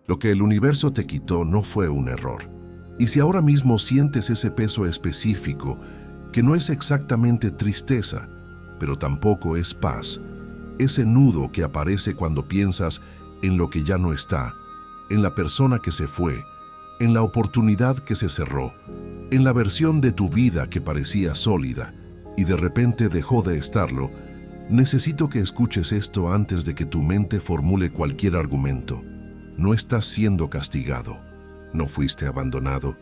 Lo que el universo te quitó no fue un error. Y si ahora mismo sientes ese peso específico, que no es exactamente tristeza, pero tampoco es paz, ese nudo que aparece cuando piensas en lo que ya no está, en la persona que se fue, en la oportunidad que se cerró, en la versión de tu vida que parecía sólida y de repente dejó de estarlo, necesito que escuches esto antes de que tu mente formule cualquier argumento. No estás siendo castigado, no fuiste abandonado,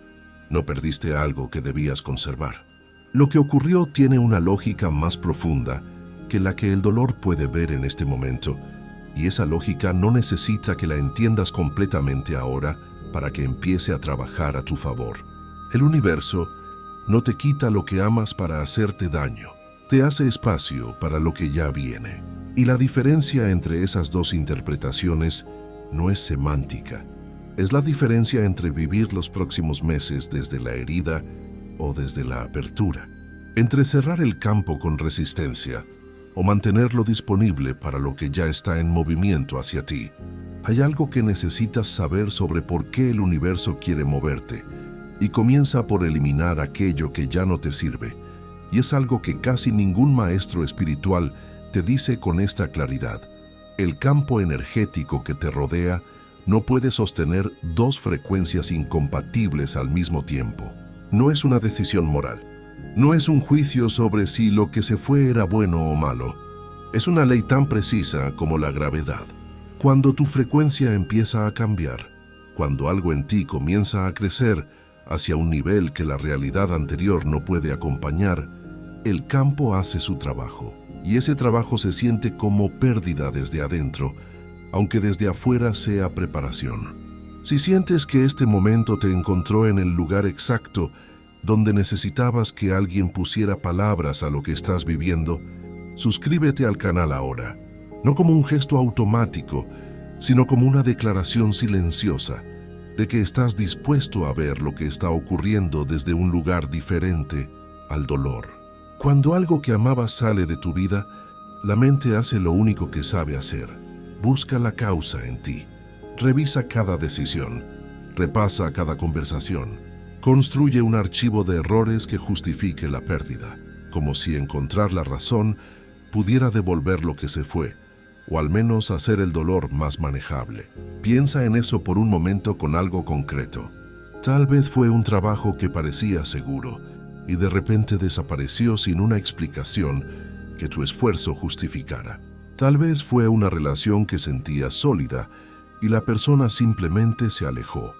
no perdiste algo que debías conservar. Lo que ocurrió tiene una lógica más profunda que la que el dolor puede ver en este momento, y esa lógica no necesita que la entiendas completamente ahora para que empiece a trabajar a tu favor. El universo no te quita lo que amas para hacerte daño, te hace espacio para lo que ya viene. Y la diferencia entre esas dos interpretaciones no es semántica, es la diferencia entre vivir los próximos meses desde la herida o desde la apertura, entre cerrar el campo con resistencia o mantenerlo disponible para lo que ya está en movimiento hacia ti. Hay algo que necesitas saber sobre por qué el universo quiere moverte, y comienza por eliminar aquello que ya no te sirve. Y es algo que casi ningún maestro espiritual te dice con esta claridad. El campo energético que te rodea no puede sostener dos frecuencias incompatibles al mismo tiempo. No es una decisión moral. No es un juicio sobre si lo que se fue era bueno o malo. Es una ley tan precisa como la gravedad. Cuando tu frecuencia empieza a cambiar, cuando algo en ti comienza a crecer hacia un nivel que la realidad anterior no puede acompañar, el campo hace su trabajo. Y ese trabajo se siente como pérdida desde adentro, aunque desde afuera sea preparación. Si sientes que este momento te encontró en el lugar exacto donde necesitabas que alguien pusiera palabras a lo que estás viviendo, suscríbete al canal ahora, no como un gesto automático, sino como una declaración silenciosa de que estás dispuesto a ver lo que está ocurriendo desde un lugar diferente al dolor. Cuando algo que amabas sale de tu vida, la mente hace lo único que sabe hacer. Busca la causa en ti. Revisa cada decisión. Repasa cada conversación. Construye un archivo de errores que justifique la pérdida, como si encontrar la razón pudiera devolver lo que se fue, o al menos hacer el dolor más manejable. Piensa en eso por un momento con algo concreto. Tal vez fue un trabajo que parecía seguro, y de repente desapareció sin una explicación que tu esfuerzo justificara. Tal vez fue una relación que sentías sólida, y la persona simplemente se alejó,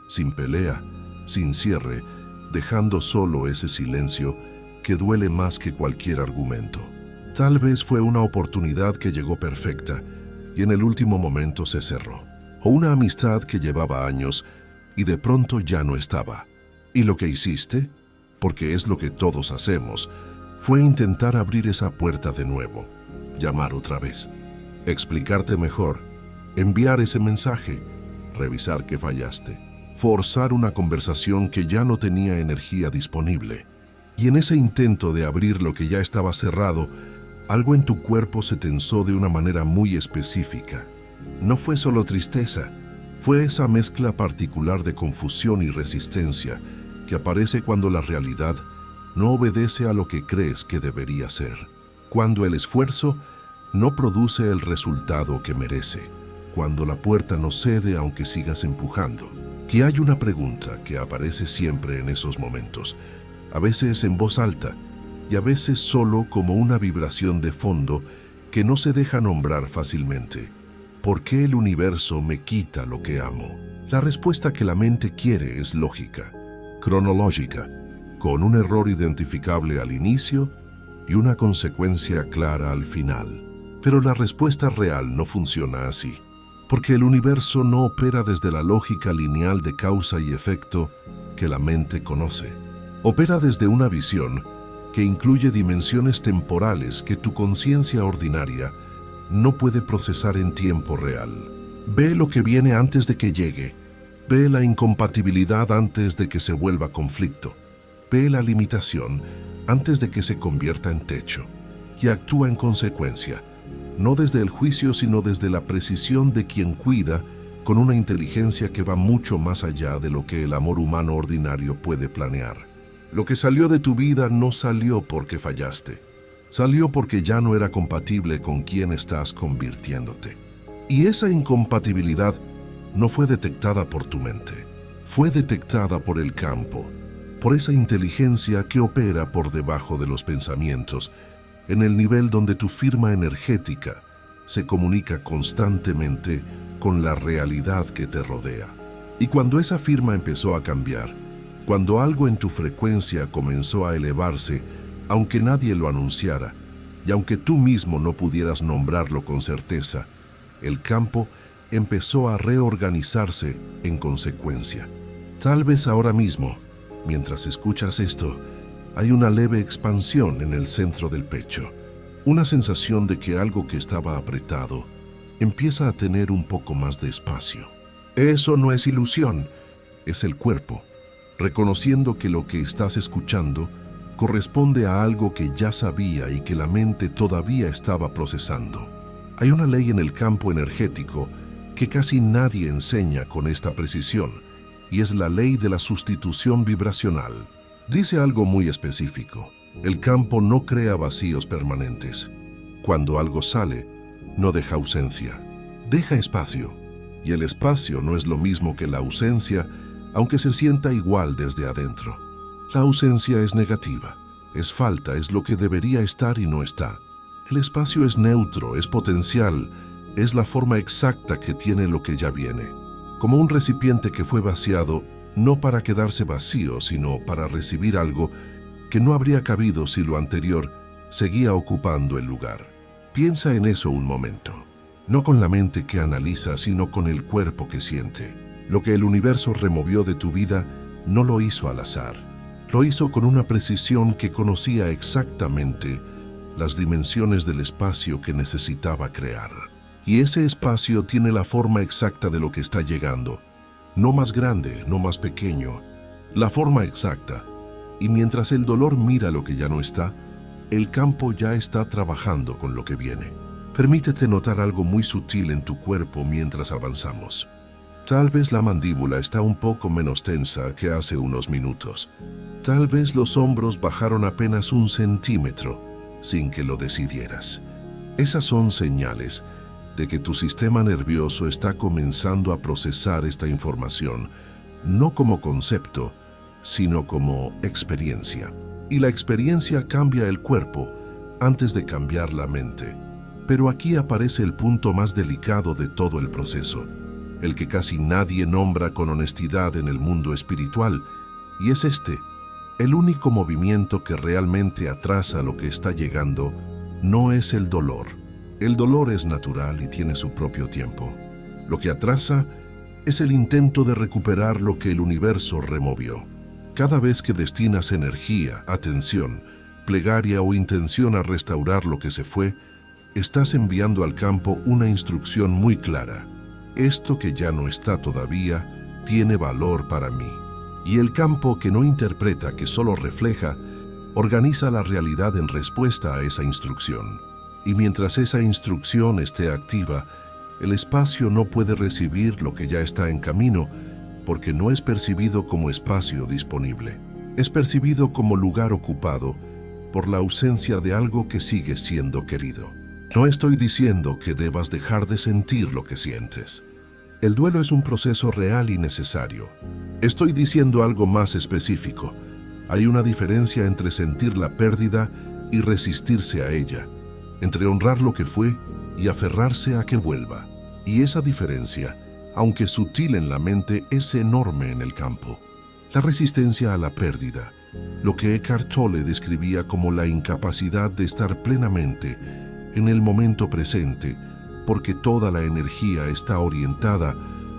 sin pelea, sin cierre, dejando solo ese silencio que duele más que cualquier argumento. Tal vez fue una oportunidad que llegó perfecta y en el último momento se cerró. O una amistad que llevaba años y de pronto ya no estaba. Y lo que hiciste, porque es lo que todos hacemos, fue intentar abrir esa puerta de nuevo, llamar otra vez, explicarte mejor, enviar ese mensaje, revisar que fallaste, forzar una conversación que ya no tenía energía disponible. Y en ese intento de abrir lo que ya estaba cerrado, algo en tu cuerpo se tensó de una manera muy específica. No fue solo tristeza, fue esa mezcla particular de confusión y resistencia que aparece cuando la realidad no obedece a lo que crees que debería ser. Cuando el esfuerzo no produce el resultado que merece. Cuando la puerta no cede aunque sigas empujando. Que hay una pregunta que aparece siempre en esos momentos, a veces en voz alta y a veces solo como una vibración de fondo que no se deja nombrar fácilmente. ¿Por qué el universo me quita lo que amo? La respuesta que la mente quiere es lógica, cronológica, con un error identificable al inicio y una consecuencia clara al final. Pero la respuesta real no funciona así. Porque el universo no opera desde la lógica lineal de causa y efecto que la mente conoce. Opera desde una visión que incluye dimensiones temporales que tu conciencia ordinaria no puede procesar en tiempo real. Ve lo que viene antes de que llegue. Ve la incompatibilidad antes de que se vuelva conflicto. Ve la limitación antes de que se convierta en techo. Y actúa en consecuencia. No desde el juicio, sino desde la precisión de quien cuida con una inteligencia que va mucho más allá de lo que el amor humano ordinario puede planear. Lo que salió de tu vida no salió porque fallaste. Salió porque ya no era compatible con quien estás convirtiéndote. Y esa incompatibilidad no fue detectada por tu mente. Fue detectada por el campo, por esa inteligencia que opera por debajo de los pensamientos, en el nivel donde tu firma energética se comunica constantemente con la realidad que te rodea. Y cuando esa firma empezó a cambiar, cuando algo en tu frecuencia comenzó a elevarse, aunque nadie lo anunciara, y aunque tú mismo no pudieras nombrarlo con certeza, el campo empezó a reorganizarse en consecuencia. Tal vez ahora mismo, mientras escuchas esto, hay una leve expansión en el centro del pecho, una sensación de que algo que estaba apretado empieza a tener un poco más de espacio. Eso no es ilusión, es el cuerpo, reconociendo que lo que estás escuchando corresponde a algo que ya sabía y que la mente todavía estaba procesando. Hay una ley en el campo energético que casi nadie enseña con esta precisión, y es la ley de la sustitución vibracional. Dice algo muy específico: el campo no crea vacíos permanentes. Cuando algo sale, no deja ausencia, deja espacio. Y el espacio no es lo mismo que la ausencia, aunque se sienta igual desde adentro. La ausencia es negativa, es falta, es lo que debería estar y no está. El espacio es neutro, es potencial, es la forma exacta que tiene lo que ya viene. Como un recipiente que fue vaciado, no para quedarse vacío, sino para recibir algo que no habría cabido si lo anterior seguía ocupando el lugar. Piensa en eso un momento. No con la mente que analiza, sino con el cuerpo que siente. Lo que el universo removió de tu vida no lo hizo al azar. Lo hizo con una precisión que conocía exactamente las dimensiones del espacio que necesitaba crear. Y ese espacio tiene la forma exacta de lo que está llegando. No más grande, no más pequeño. La forma exacta. Y mientras el dolor mira lo que ya no está, el campo ya está trabajando con lo que viene. Permítete notar algo muy sutil en tu cuerpo mientras avanzamos. Tal vez la mandíbula está un poco menos tensa que hace unos minutos. Tal vez los hombros bajaron apenas 1 centímetro sin que lo decidieras. Esas son señales de que tu sistema nervioso está comenzando a procesar esta información, no como concepto, sino como experiencia. Y la experiencia cambia el cuerpo antes de cambiar la mente. Pero aquí aparece el punto más delicado de todo el proceso, el que casi nadie nombra con honestidad en el mundo espiritual, y es este: el único movimiento que realmente atrasa lo que está llegando no es el dolor. El dolor es natural y tiene su propio tiempo. Lo que atrasa es el intento de recuperar lo que el universo removió. Cada vez que destinas energía, atención, plegaria o intención a restaurar lo que se fue, estás enviando al campo una instrucción muy clara. Esto que ya no está todavía tiene valor para mí. Y el campo, que no interpreta, que solo refleja, organiza la realidad en respuesta a esa instrucción. Y mientras esa instrucción esté activa, el espacio no puede recibir lo que ya está en camino, porque no es percibido como espacio disponible. Es percibido como lugar ocupado por la ausencia de algo que sigue siendo querido. No estoy diciendo que debas dejar de sentir lo que sientes. El duelo es un proceso real y necesario. Estoy diciendo algo más específico. Hay una diferencia entre sentir la pérdida y resistirse a ella, entre honrar lo que fue y aferrarse a que vuelva. Y esa diferencia, aunque sutil en la mente, es enorme en el campo. La resistencia a la pérdida, lo que Eckhart Tolle describía como la incapacidad de estar plenamente en el momento presente, porque toda la energía está orientada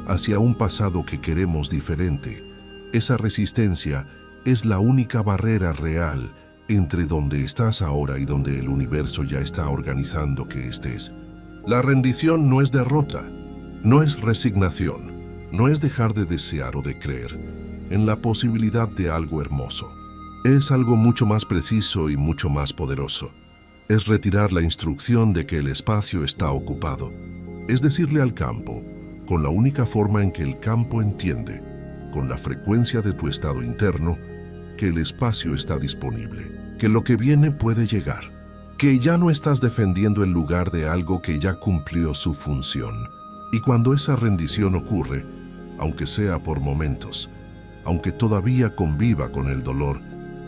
hacia un pasado que queremos diferente. Esa resistencia es la única barrera real entre donde estás ahora y donde el universo ya está organizando que estés. La rendición no es derrota, no es resignación, no es dejar de desear o de creer en la posibilidad de algo hermoso. Es algo mucho más preciso y mucho más poderoso. Es retirar la instrucción de que el espacio está ocupado. Es decirle al campo: con la única forma en que el campo entiende, con la frecuencia de tu estado interno, que el espacio está disponible, que lo que viene puede llegar, que ya no estás defendiendo el lugar de algo que ya cumplió su función. Y cuando esa rendición ocurre, aunque sea por momentos, aunque todavía conviva con el dolor,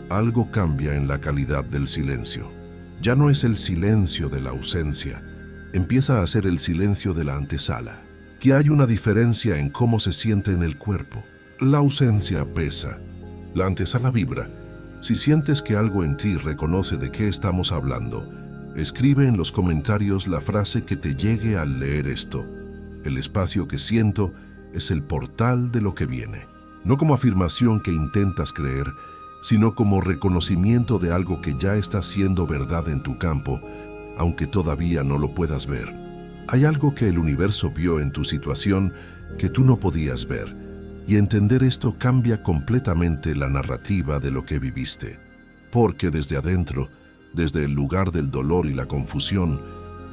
algo cambia en la calidad del silencio. Ya no es el silencio de la ausencia, empieza a ser el silencio de la antesala. Que hay una diferencia en cómo se siente en el cuerpo. La ausencia pesa, la antesala vibra. Si sientes que algo en ti reconoce de qué estamos hablando, escribe en los comentarios la frase que te llegue al leer esto. El espacio que siento es el portal de lo que viene. No como afirmación que intentas creer, sino como reconocimiento de algo que ya está siendo verdad en tu campo, aunque todavía no lo puedas ver. Hay algo que el universo vio en tu situación que tú no podías ver, y entender esto cambia completamente la narrativa de lo que viviste. Porque desde adentro, desde el lugar del dolor y la confusión,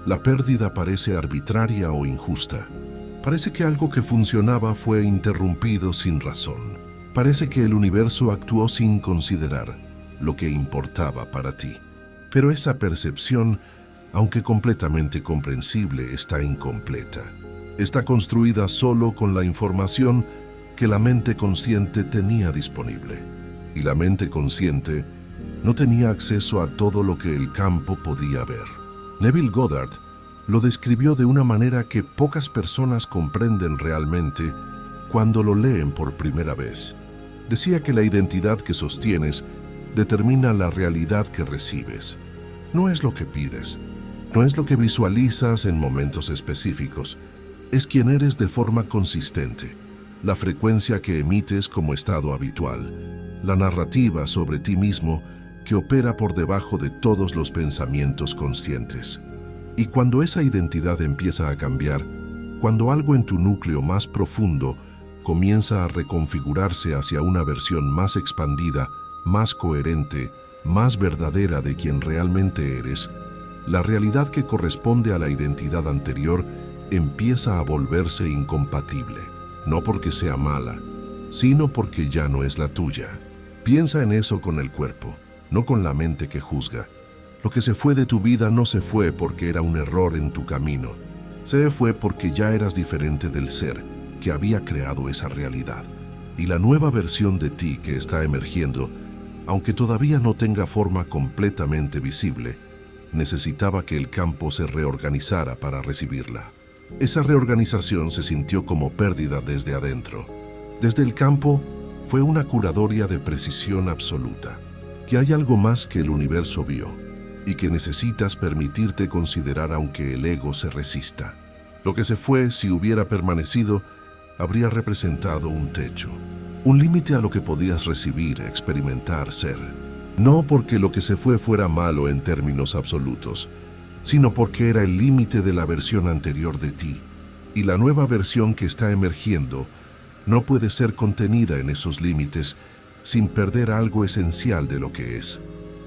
la pérdida parece arbitraria o injusta. Parece que algo que funcionaba fue interrumpido sin razón. Parece que el universo actuó sin considerar lo que importaba para ti. Pero esa percepción, aunque completamente comprensible, está incompleta. Está construida solo con la información que la mente consciente tenía disponible. Y la mente consciente no tenía acceso a todo lo que el campo podía ver. Neville Goddard lo describió de una manera que pocas personas comprenden realmente cuando lo leen por primera vez. Decía que la identidad que sostienes determina la realidad que recibes. No es lo que pides, no es lo que visualizas en momentos específicos, es quien eres de forma consistente, la frecuencia que emites como estado habitual, la narrativa sobre ti mismo que opera por debajo de todos los pensamientos conscientes. Y cuando esa identidad empieza a cambiar, cuando algo en tu núcleo más profundo comienza a reconfigurarse hacia una versión más expandida, más coherente, más verdadera de quien realmente eres, la realidad que corresponde a la identidad anterior empieza a volverse incompatible. No porque sea mala, sino porque ya no es la tuya. Piensa en eso con el cuerpo, no con la mente que juzga. Lo que se fue de tu vida no se fue porque era un error en tu camino. Se fue porque ya eras diferente del ser que había creado esa realidad. Y la nueva versión de ti que está emergiendo, aunque todavía no tenga forma completamente visible, necesitaba que el campo se reorganizara para recibirla. Esa reorganización se sintió como pérdida desde adentro. Desde el campo fue una curadoria de precisión absoluta. Que hay algo más que el universo vio y que necesitas permitirte considerar aunque el ego se resista. Lo que se fue, si hubiera permanecido, habría representado un techo, un límite a lo que podías recibir, experimentar, ser. No porque lo que se fue fuera malo en términos absolutos, sino porque era el límite de la versión anterior de ti, y la nueva versión que está emergiendo no puede ser contenida en esos límites sin perder algo esencial de lo que es.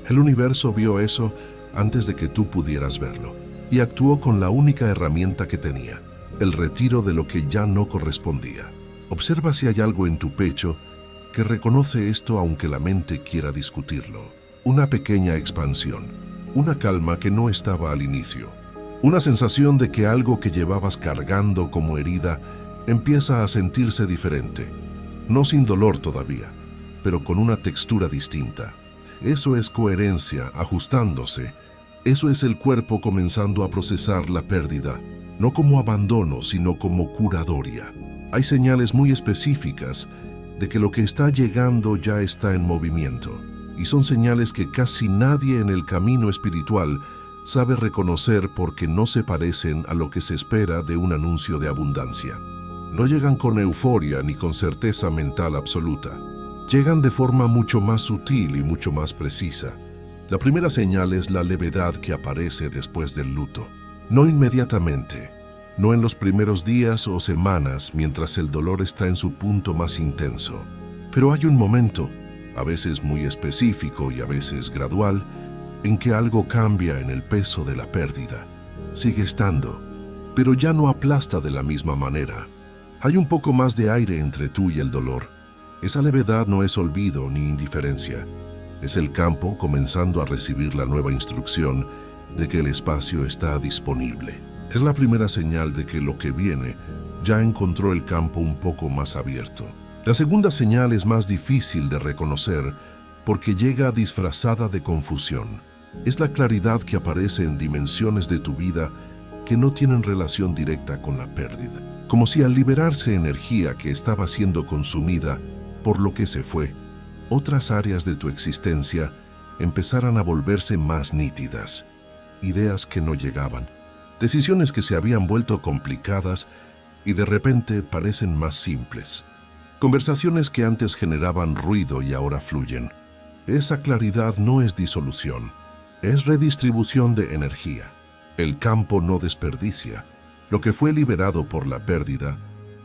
El universo vio eso antes de que tú pudieras verlo, y actuó con la única herramienta que tenía, el retiro de lo que ya no correspondía. Observa si hay algo en tu pecho que reconoce esto aunque la mente quiera discutirlo. Una pequeña expansión, una calma que no estaba al inicio, una sensación de que algo que llevabas cargando como herida empieza a sentirse diferente, no sin dolor todavía, pero con una textura distinta. Eso es coherencia ajustándose. Eso es el cuerpo comenzando a procesar la pérdida, no como abandono, sino como curadoria. Hay señales muy específicas de que lo que está llegando ya está en movimiento, y son señales que casi nadie en el camino espiritual sabe reconocer porque no se parecen a lo que se espera de un anuncio de abundancia. No llegan con euforia ni con certeza mental absoluta. Llegan de forma mucho más sutil y mucho más precisa. La primera señal es la levedad que aparece después del luto. No inmediatamente, no en los primeros días o semanas mientras el dolor está en su punto más intenso. Pero hay un momento, a veces muy específico y a veces gradual, en que algo cambia en el peso de la pérdida. Sigue estando, pero ya no aplasta de la misma manera. Hay un poco más de aire entre tú y el dolor. Esa levedad no es olvido ni indiferencia. Es el campo comenzando a recibir la nueva instrucción de que el espacio está disponible. Es la primera señal de que lo que viene ya encontró el campo un poco más abierto. La segunda señal es más difícil de reconocer porque llega disfrazada de confusión. Es la claridad que aparece en dimensiones de tu vida que no tienen relación directa con la pérdida. Como si al liberarse energía que estaba siendo consumida por lo que se fue, otras áreas de tu existencia empezaran a volverse más nítidas. Ideas que no llegaban, decisiones que se habían vuelto complicadas y de repente parecen más simples. Conversaciones que antes generaban ruido y ahora fluyen. Esa claridad no es disolución, es redistribución de energía. El campo no desperdicia. Lo que fue liberado por la pérdida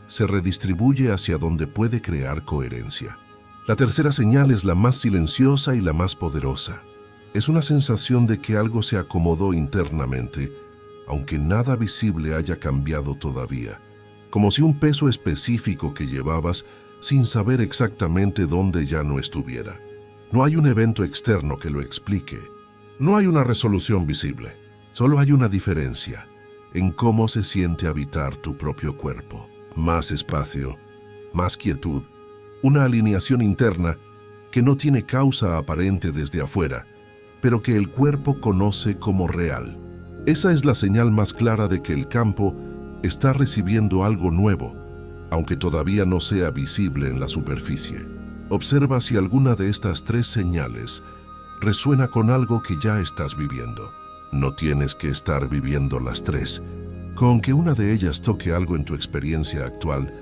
se redistribuye hacia donde puede crear coherencia. La tercera señal es la más silenciosa y la más poderosa. Es una sensación de que algo se acomodó internamente, aunque nada visible haya cambiado todavía. Como si un peso específico que llevabas sin saber exactamente dónde ya no estuviera. No hay un evento externo que lo explique. No hay una resolución visible. Solo hay una diferencia en cómo se siente habitar tu propio cuerpo. Más espacio, más quietud, una alineación interna que no tiene causa aparente desde afuera, pero que el cuerpo conoce como real. Esa es la señal más clara de que el campo está recibiendo algo nuevo, aunque todavía no sea visible en la superficie. Observa si alguna de estas tres señales resuena con algo que ya estás viviendo. No tienes que estar viviendo las tres. Con que una de ellas toque algo en tu experiencia actual,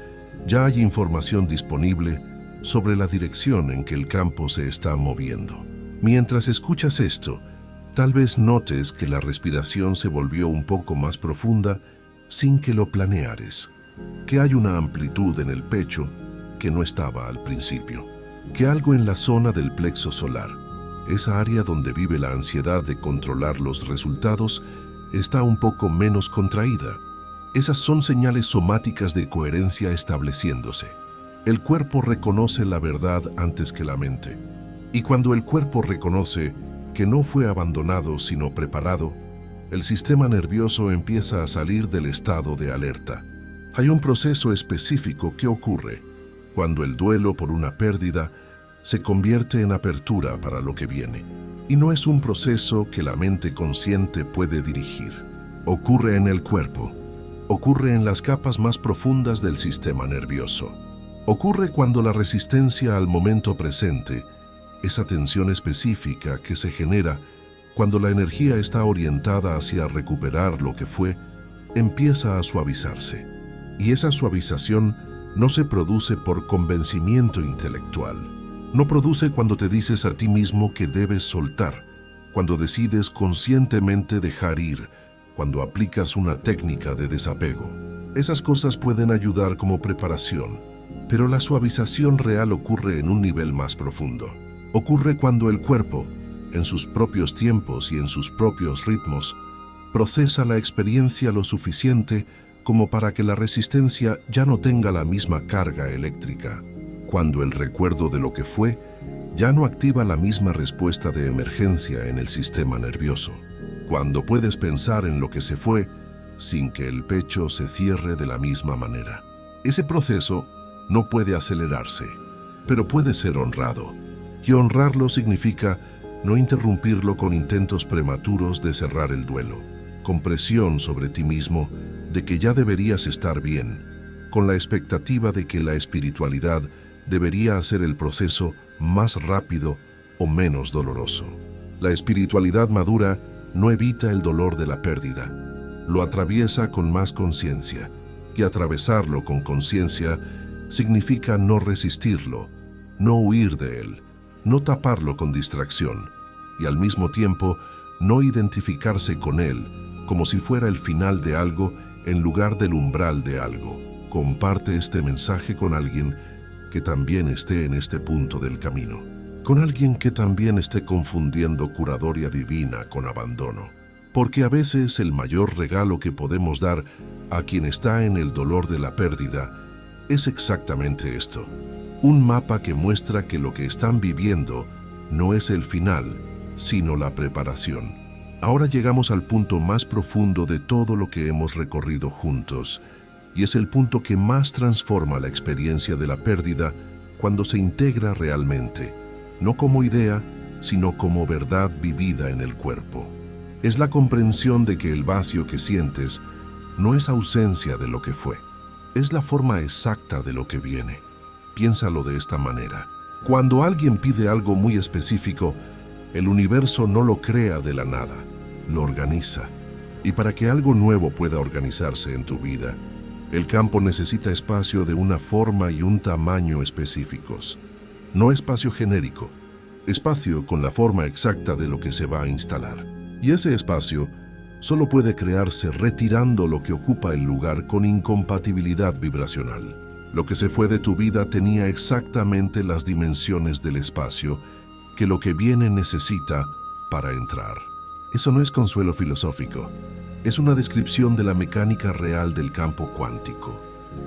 ya hay información disponible sobre la dirección en que el campo se está moviendo. Mientras escuchas esto, tal vez notes que la respiración se volvió un poco más profunda sin que lo planeares, que hay una amplitud en el pecho que no estaba al principio, que algo en la zona del plexo solar, esa área donde vive la ansiedad de controlar los resultados, está un poco menos contraída. Esas son señales somáticas de coherencia estableciéndose. El cuerpo reconoce la verdad antes que la mente. Y cuando el cuerpo reconoce que no fue abandonado sino preparado, el sistema nervioso empieza a salir del estado de alerta. Hay un proceso específico que ocurre cuando el duelo por una pérdida se convierte en apertura para lo que viene. Y no es un proceso que la mente consciente puede dirigir. Ocurre en el cuerpo. Ocurre en las capas más profundas del sistema nervioso. Ocurre cuando la resistencia al momento presente, esa tensión específica que se genera cuando la energía está orientada hacia recuperar lo que fue, empieza a suavizarse. Y esa suavización no se produce por convencimiento intelectual. No produce cuando te dices a ti mismo que debes soltar, cuando decides conscientemente dejar ir, cuando aplicas una técnica de desapego. Esas cosas pueden ayudar como preparación, pero la suavización real ocurre en un nivel más profundo. Ocurre cuando el cuerpo, en sus propios tiempos y en sus propios ritmos, procesa la experiencia lo suficiente como para que la resistencia ya no tenga la misma carga eléctrica. Cuando el recuerdo de lo que fue ya no activa la misma respuesta de emergencia en el sistema nervioso. Cuando puedes pensar en lo que se fue sin que el pecho se cierre de la misma manera. Ese proceso no puede acelerarse, pero puede ser honrado. Y honrarlo significa no interrumpirlo con intentos prematuros de cerrar el duelo, con presión sobre ti mismo de que ya deberías estar bien, con la expectativa de que la espiritualidad debería hacer el proceso más rápido o menos doloroso. La espiritualidad madura no evita el dolor de la pérdida, lo atraviesa con más conciencia, y atravesarlo con conciencia significa no resistirlo, no huir de él, no taparlo con distracción, y al mismo tiempo no identificarse con él como si fuera el final de algo en lugar del umbral de algo. Comparte este mensaje con alguien que también esté en este punto del camino, con alguien que también esté confundiendo curaduría divina con abandono. Porque a veces el mayor regalo que podemos dar a quien está en el dolor de la pérdida Es exactamente esto. Un mapa que muestra que lo que están viviendo no es el final, sino la preparación. Ahora llegamos al punto más profundo de todo lo que hemos recorrido juntos, y es el punto que más transforma la experiencia de la pérdida cuando se integra realmente, no como idea, sino como verdad vivida en el cuerpo. Es la comprensión de que el vacío que sientes no es ausencia de lo que fue, es la forma exacta de lo que viene. Piénsalo de esta manera. Cuando alguien pide algo muy específico, el universo no lo crea de la nada, lo organiza. Y para que algo nuevo pueda organizarse en tu vida, el campo necesita espacio de una forma y un tamaño específicos. No espacio genérico, espacio con la forma exacta de lo que se va a instalar. Y ese espacio solo puede crearse retirando lo que ocupa el lugar con incompatibilidad vibracional. Lo que se fue de tu vida tenía exactamente las dimensiones del espacio que lo que viene necesita para entrar. Eso no es consuelo filosófico, es una descripción de la mecánica real del campo cuántico.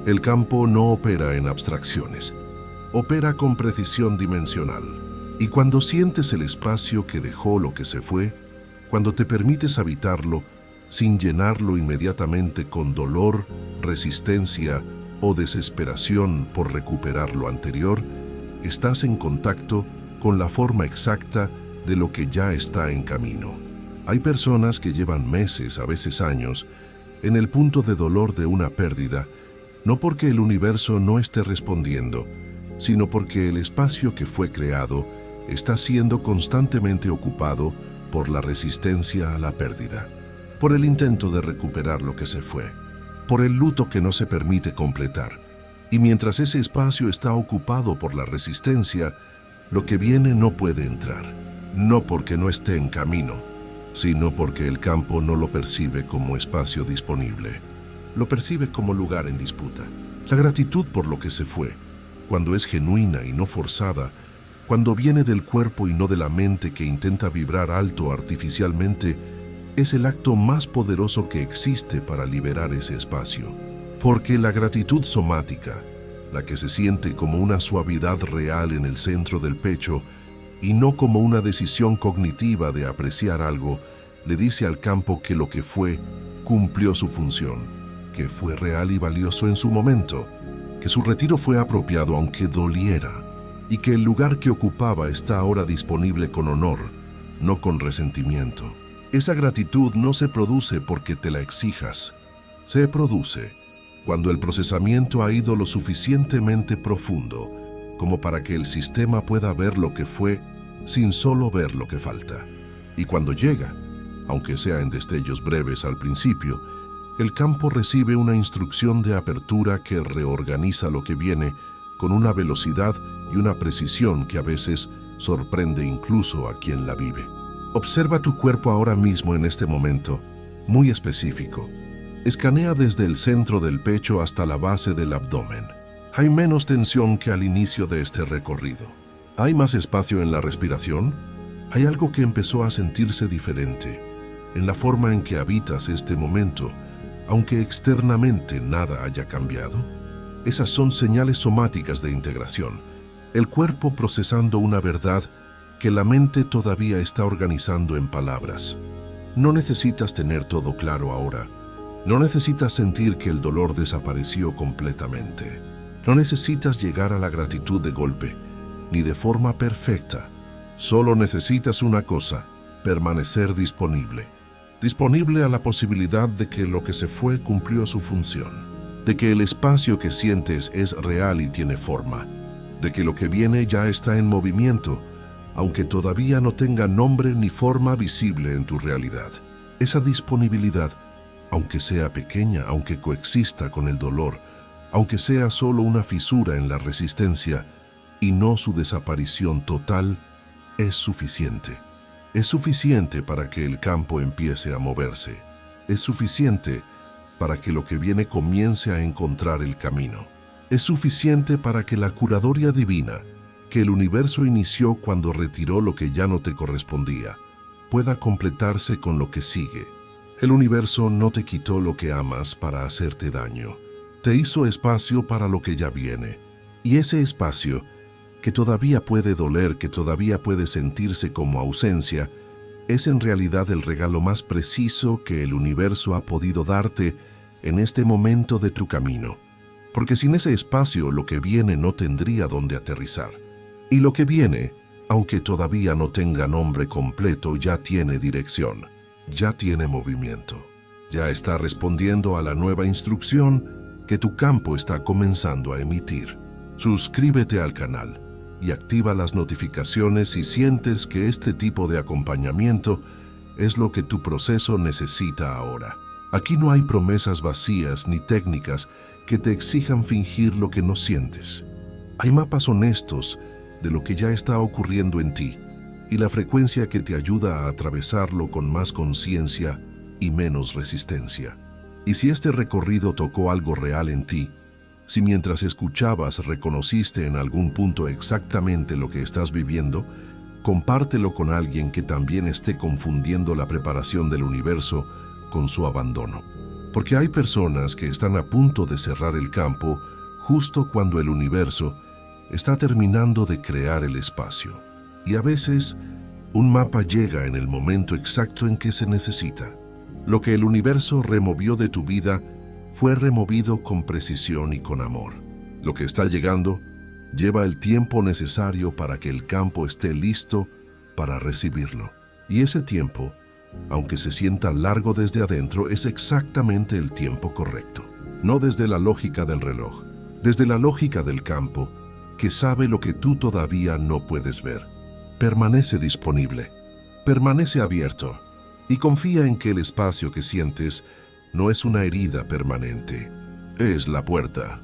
El campo no opera en abstracciones, opera con precisión dimensional. Y cuando sientes el espacio que dejó lo que se fue, cuando te permites habitarlo sin llenarlo inmediatamente con dolor, resistencia o desesperación por recuperar lo anterior, estás en contacto con la forma exacta de lo que ya está en camino. Hay personas que llevan meses, a veces años, en el punto de dolor de una pérdida, no porque el universo no esté respondiendo, sino porque el espacio que fue creado está siendo constantemente ocupado por la resistencia a la pérdida, por el intento de recuperar lo que se fue, por el luto que no se permite completar. Y mientras ese espacio está ocupado por la resistencia, lo que viene no puede entrar, no porque no esté en camino, sino porque el campo no lo percibe como espacio disponible, lo percibe como lugar en disputa. La gratitud por lo que se fue, cuando es genuina y no forzada, cuando viene del cuerpo y no de la mente que intenta vibrar alto artificialmente, es el acto más poderoso que existe para liberar ese espacio. Porque la gratitud somática, la que se siente como una suavidad real en el centro del pecho y no como una decisión cognitiva de apreciar algo, le dice al campo que lo que fue cumplió su función, que fue real y valioso en su momento, que su retiro fue apropiado aunque doliera, y que el lugar que ocupaba está ahora disponible con honor, no con resentimiento. Esa gratitud no se produce porque te la exijas, se produce cuando el procesamiento ha ido lo suficientemente profundo como para que el sistema pueda ver lo que fue sin solo ver lo que falta. Y cuando llega, aunque sea en destellos breves al principio, el campo recibe una instrucción de apertura que reorganiza lo que viene con una velocidad y una precisión que a veces sorprende incluso a quien la vive. Observa tu cuerpo ahora mismo en este momento, muy específico. Escanea desde el centro del pecho hasta la base del abdomen. Hay menos tensión que al inicio de este recorrido. ¿Hay más espacio en la respiración? Hay algo que empezó a sentirse diferente en la forma en que habitas este momento, aunque externamente nada haya cambiado. Esas son señales somáticas de integración, el cuerpo procesando una verdad que la mente todavía está organizando en palabras. No necesitas tener todo claro ahora. No necesitas sentir que el dolor desapareció completamente. No necesitas llegar a la gratitud de golpe, ni de forma perfecta. Solo necesitas una cosa: permanecer disponible. Disponible a la posibilidad de que lo que se fue cumplió su función, de que el espacio que sientes es real y tiene forma, de que lo que viene ya está en movimiento, aunque todavía no tenga nombre ni forma visible en tu realidad. Esa disponibilidad, aunque sea pequeña, aunque coexista con el dolor, aunque sea solo una fisura en la resistencia y no su desaparición total, es suficiente. Es suficiente para que el campo empiece a moverse. Es suficiente para que lo que viene comience a encontrar el camino. Es suficiente para que la curaduría divina, que el universo inició cuando retiró lo que ya no te correspondía, pueda completarse con lo que sigue. El universo no te quitó lo que amas para hacerte daño. Te hizo espacio para lo que ya viene. Y ese espacio, que todavía puede doler, que todavía puede sentirse como ausencia, es en realidad el regalo más preciso que el universo ha podido darte en este momento de tu camino. Porque sin ese espacio lo que viene no tendría dónde aterrizar. Y lo que viene, aunque todavía no tenga nombre completo, ya tiene dirección, ya tiene movimiento, ya está respondiendo a la nueva instrucción que tu campo está comenzando a emitir. Suscríbete al canal y activa las notificaciones si sientes que este tipo de acompañamiento es lo que tu proceso necesita ahora. Aquí no hay promesas vacías ni técnicas que te exijan fingir lo que no sientes. Hay mapas honestos de lo que ya está ocurriendo en ti y la frecuencia que te ayuda a atravesarlo con más conciencia y menos resistencia. Y si este recorrido tocó algo real en ti, si mientras escuchabas reconociste en algún punto exactamente lo que estás viviendo, compártelo con alguien que también esté confundiendo la preparación del universo con su abandono. Porque hay personas que están a punto de cerrar el campo justo cuando el universo está terminando de crear el espacio. Y a veces, un mapa llega en el momento exacto en que se necesita. Lo que el universo removió de tu vida fue removido con precisión y con amor. Lo que está llegando lleva el tiempo necesario para que el campo esté listo para recibirlo. Y ese tiempo, aunque se sienta largo desde adentro, es exactamente el tiempo correcto. No desde la lógica del reloj, desde la lógica del campo, que sabe lo que tú todavía no puedes ver. Permanece disponible, permanece abierto y confía en que el espacio que sientes no es una herida permanente, es la puerta.